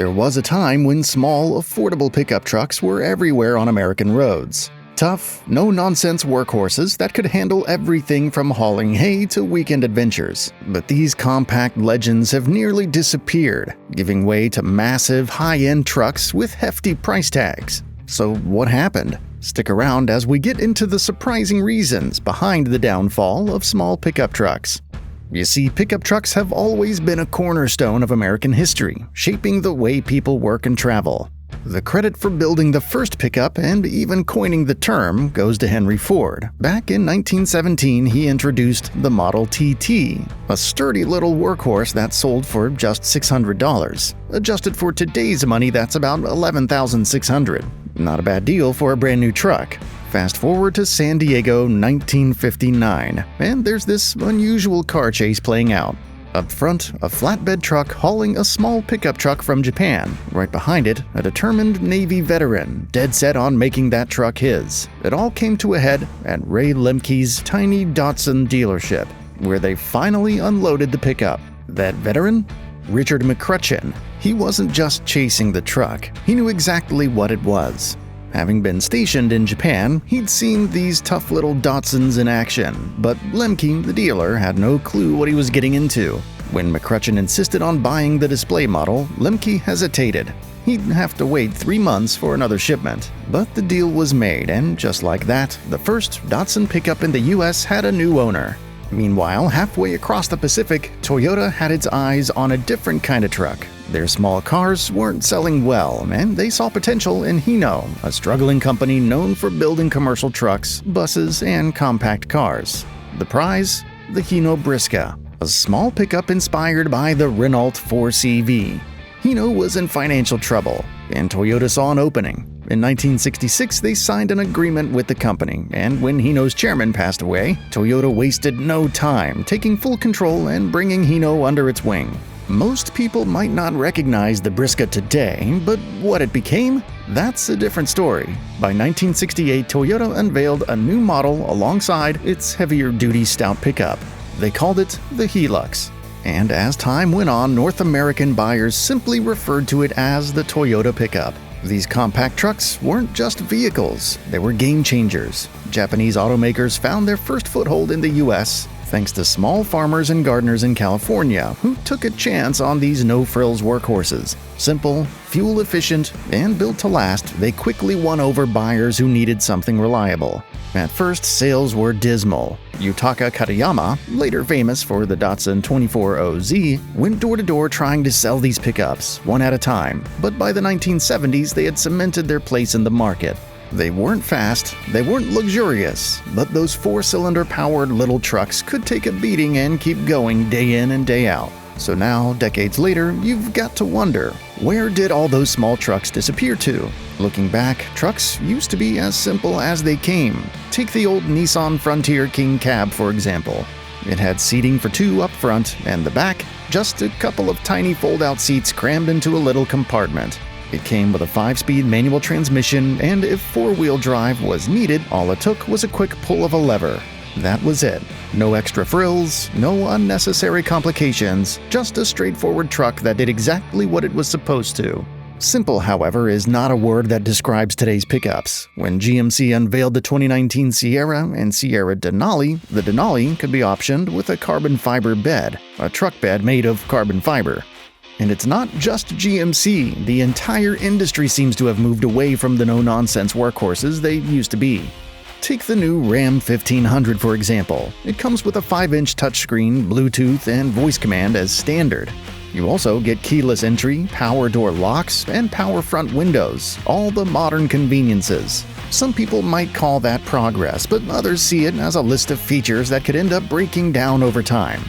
There was a time when small, affordable pickup trucks were everywhere on American roads. Tough, no-nonsense workhorses that could handle everything from hauling hay to weekend adventures. But these compact legends have nearly disappeared, giving way to massive, high-end trucks with hefty price tags. So what happened? Stick around as we get into the surprising reasons behind the downfall of small pickup trucks. You see, pickup trucks have always been a cornerstone of American history, shaping the way people work and travel. The credit for building the first pickup and even coining the term goes to Henry Ford. Back in 1917, he introduced the Model TT, a sturdy little workhorse that sold for just $600. Adjusted for today's money, that's about $11,600. Not a bad deal for a brand new truck. Fast forward to San Diego, 1959, and there's this unusual car chase playing out. Up front, a flatbed truck hauling a small pickup truck from Japan. Right behind it, a determined Navy veteran, dead set on making that truck his. It all came to a head at Ray Lemke's tiny Datsun dealership, where they finally unloaded the pickup. That veteran? Richard McCrutchen. He wasn't just chasing the truck, he knew exactly what it was. Having been stationed in Japan, he'd seen these tough little Datsuns in action, but Lemke, the dealer, had no clue what he was getting into. When McCrutchen insisted on buying the display model, Lemke hesitated. He'd have to wait 3 months for another shipment. But the deal was made, and just like that, the first Datsun pickup in the US had a new owner. Meanwhile, halfway across the Pacific, Toyota had its eyes on a different kind of truck. Their small cars weren't selling well, and they saw potential in Hino, a struggling company known for building commercial trucks, buses, and compact cars. The prize? The Hino Briska, a small pickup inspired by the Renault 4CV. Hino was in financial trouble, and Toyota saw an opening. In 1966, they signed an agreement with the company, and when Hino's chairman passed away, Toyota wasted no time taking full control and bringing Hino under its wing. Most people might not recognize the Briska today, but what it became? That's a different story. By 1968, Toyota unveiled a new model alongside its heavier-duty stout pickup. They called it the Hilux. And as time went on, North American buyers simply referred to it as the Toyota pickup. These compact trucks weren't just vehicles, they were game changers. Japanese automakers found their first foothold in the US thanks to small farmers and gardeners in California who took a chance on these no-frills workhorses. Simple, fuel-efficient, and built to last, they quickly won over buyers who needed something reliable. At first, sales were dismal. Yutaka Katayama, later famous for the Datsun 24OZ, went door-to-door trying to sell these pickups, one at a time, but by the 1970s they had cemented their place in the market. They weren't fast, they weren't luxurious, but those four-cylinder powered little trucks could take a beating and keep going day in and day out. So now, decades later, you've got to wonder, where did all those small trucks disappear to? Looking back, trucks used to be as simple as they came. Take the old Nissan Frontier King cab, for example. It had seating for two up front, and the back, just a couple of tiny fold-out seats crammed into a little compartment. It came with a 5-speed manual transmission, and if 4-wheel drive was needed, all it took was a quick pull of a lever. That was it. No extra frills, no unnecessary complications, just a straightforward truck that did exactly what it was supposed to. Simple, however, is not a word that describes today's pickups. When GMC unveiled the 2019 Sierra and Sierra Denali, the Denali could be optioned with a carbon fiber bed, a truck bed made of carbon fiber. And it's not just GMC, the entire industry seems to have moved away from the no-nonsense workhorses they used to be. Take the new Ram 1500 for example. It comes with a 5-inch touchscreen, Bluetooth, and voice command as standard. You also get keyless entry, power door locks, and power front windows, all the modern conveniences. Some people might call that progress, but others see it as a list of features that could end up breaking down over time.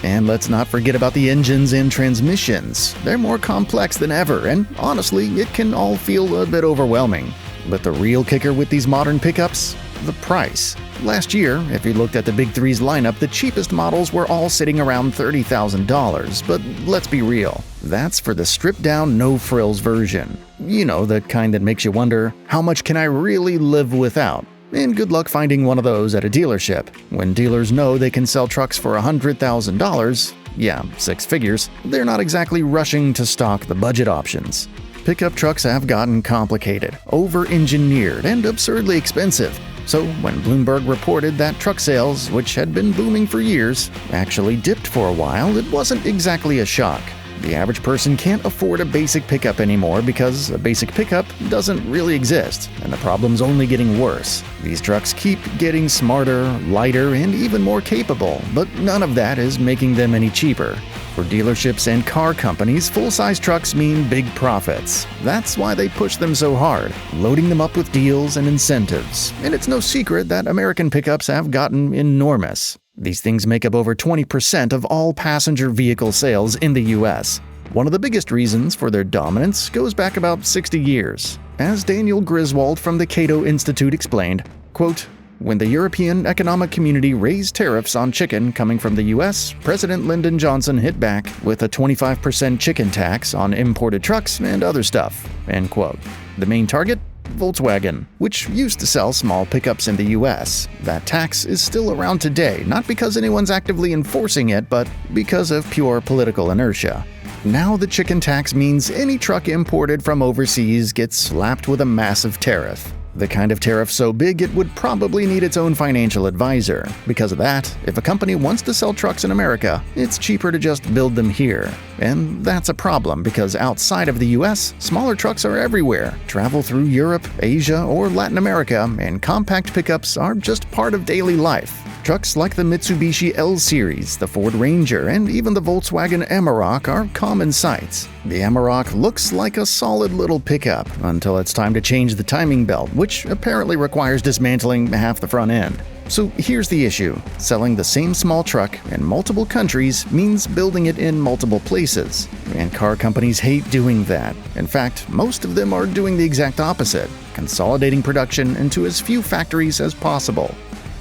And let's not forget about the engines and transmissions. They're more complex than ever, and honestly, it can all feel a bit overwhelming. But the real kicker with these modern pickups? The price. Last year, if you looked at the Big Three's lineup, the cheapest models were all sitting around $30,000, but let's be real. That's for the stripped-down, no-frills version. You know, the kind that makes you wonder, how much can I really live without? And good luck finding one of those at a dealership. When dealers know they can sell trucks for $100,000, yeah, six figures, they're not exactly rushing to stock the budget options. Pickup trucks have gotten complicated, over-engineered, and absurdly expensive. So when Bloomberg reported that truck sales, which had been booming for years, actually dipped for a while, it wasn't exactly a shock. The average person can't afford a basic pickup anymore because a basic pickup doesn't really exist, and the problem's only getting worse. These trucks keep getting smarter, lighter, and even more capable, but none of that is making them any cheaper. For dealerships and car companies, full-size trucks mean big profits. That's why they push them so hard, loading them up with deals and incentives. And it's no secret that American pickups have gotten enormous. These things make up over 20% of all passenger vehicle sales in the US. One of the biggest reasons for their dominance goes back about 60 years. As Daniel Griswold from the Cato Institute explained, quote, "When the European Economic Community raised tariffs on chicken coming from the US, President Lyndon Johnson hit back with a 25% chicken tax on imported trucks and other stuff." End quote. The main target? Volkswagen, which used to sell small pickups in the US. That tax is still around today, not because anyone's actively enforcing it, but because of pure political inertia. Now the chicken tax means any truck imported from overseas gets slapped with a massive tariff. The kind of tariff so big it would probably need its own financial advisor. Because of that, if a company wants to sell trucks in America, it's cheaper to just build them here. And that's a problem because outside of the US, smaller trucks are everywhere, travel through Europe, Asia, or Latin America, and compact pickups are just part of daily life. Trucks like the Mitsubishi L-Series, the Ford Ranger, and even the Volkswagen Amarok are common sights. The Amarok looks like a solid little pickup until it's time to change the timing belt, which apparently requires dismantling half the front end. So here's the issue. Selling the same small truck in multiple countries means building it in multiple places. And car companies hate doing that. In fact, most of them are doing the exact opposite, consolidating production into as few factories as possible.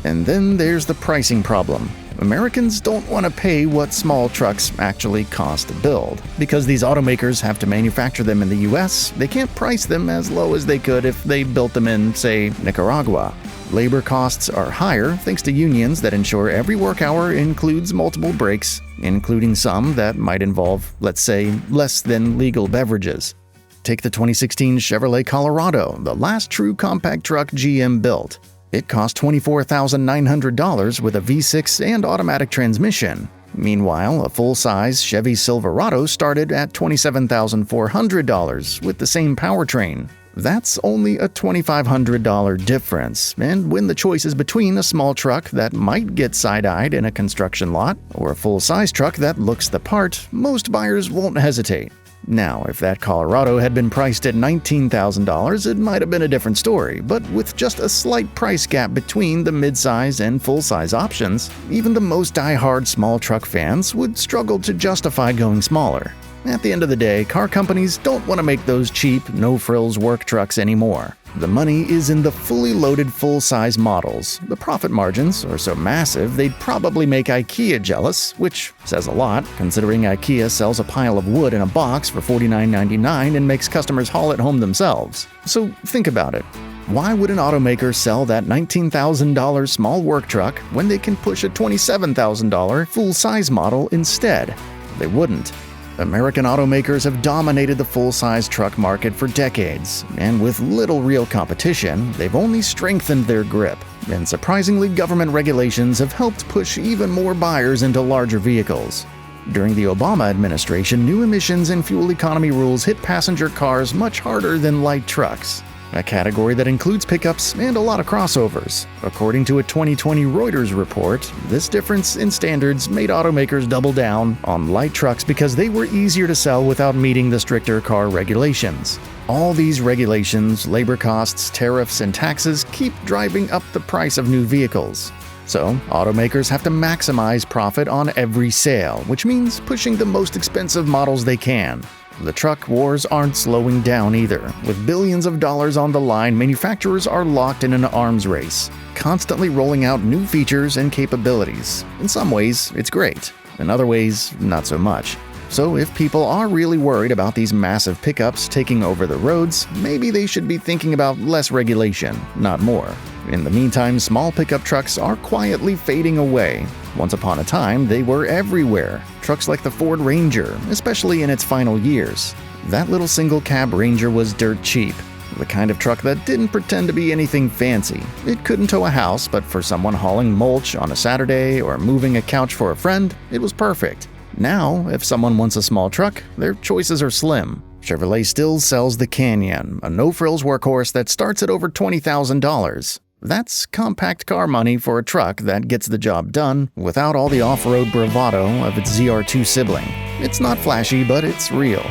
And then there's the pricing problem. Americans don't want to pay what small trucks actually cost to build. Because these automakers have to manufacture them in the US, they can't price them as low as they could if they built them in, say, Nicaragua. Labor costs are higher thanks to unions that ensure every work hour includes multiple breaks, including some that might involve, let's say, less than legal beverages. Take the 2016 Chevrolet Colorado, the last true compact truck GM built. It cost $24,900 with a V6 and automatic transmission. Meanwhile, a full-size Chevy Silverado started at $27,400 with the same powertrain. That's only a $2,500 difference, and when the choice is between a small truck that might get side-eyed in a construction lot or a full-size truck that looks the part, most buyers won't hesitate. Now, if that Colorado had been priced at $19,000, it might have been a different story, but with just a slight price gap between the midsize and full-size options, even the most die-hard small truck fans would struggle to justify going smaller. At the end of the day, car companies don't want to make those cheap, no-frills work trucks anymore. The money is in the fully loaded full-size models. The profit margins are so massive they'd probably make IKEA jealous, which says a lot, considering IKEA sells a pile of wood in a box for $49.99 and makes customers haul it home themselves. So think about it. Why would an automaker sell that $19,000 small work truck when they can push a $27,000 full-size model instead? They wouldn't. American automakers have dominated the full-size truck market for decades, and with little real competition, they've only strengthened their grip. And surprisingly, government regulations have helped push even more buyers into larger vehicles. During the Obama administration, new emissions and fuel economy rules hit passenger cars much harder than light trucks, a category that includes pickups and a lot of crossovers. According to a 2020 Reuters report, this difference in standards made automakers double down on light trucks because they were easier to sell without meeting the stricter car regulations. All these regulations, labor costs, tariffs, and taxes keep driving up the price of new vehicles. So, automakers have to maximize profit on every sale, which means pushing the most expensive models they can. The truck wars aren't slowing down either. With billions of dollars on the line, manufacturers are locked in an arms race, constantly rolling out new features and capabilities. In some ways, it's great. In other ways, not so much. So if people are really worried about these massive pickups taking over the roads, maybe they should be thinking about less regulation, not more. In the meantime, small pickup trucks are quietly fading away. Once upon a time, they were everywhere. Trucks like the Ford Ranger, especially in its final years. That little single-cab Ranger was dirt cheap. The kind of truck that didn't pretend to be anything fancy. It couldn't tow a house, but for someone hauling mulch on a Saturday or moving a couch for a friend, it was perfect. Now, if someone wants a small truck, their choices are slim. Chevrolet still sells the Canyon, a no-frills workhorse that starts at over $20,000. That's compact car money for a truck that gets the job done without all the off-road bravado of its ZR2 sibling. It's not flashy, but it's real.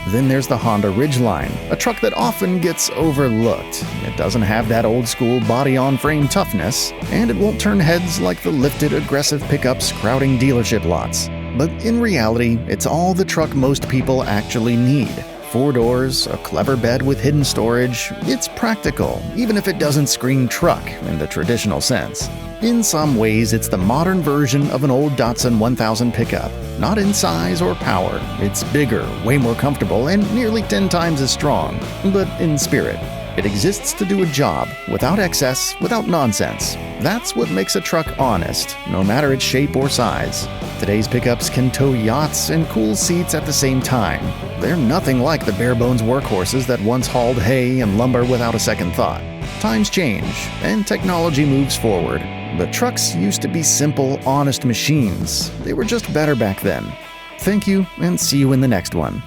Then there's the Honda Ridgeline, a truck that often gets overlooked. It doesn't have that old-school body-on-frame toughness, and it won't turn heads like the lifted, aggressive pickups crowding dealership lots. But in reality, it's all the truck most people actually need. 4 doors, a clever bed with hidden storage. It's practical, even if it doesn't scream truck in the traditional sense. In some ways, it's the modern version of an old Datsun 1000 pickup. Not in size or power. It's bigger, way more comfortable, and nearly 10 times as strong. But in spirit. It exists to do a job, without excess, without nonsense. That's what makes a truck honest, no matter its shape or size. Today's pickups can tow yachts and cool seats at the same time. They're nothing like the bare-bones workhorses that once hauled hay and lumber without a second thought. Times change, and technology moves forward. But trucks used to be simple, honest machines. They were just better back then. Thank you, and see you in the next one.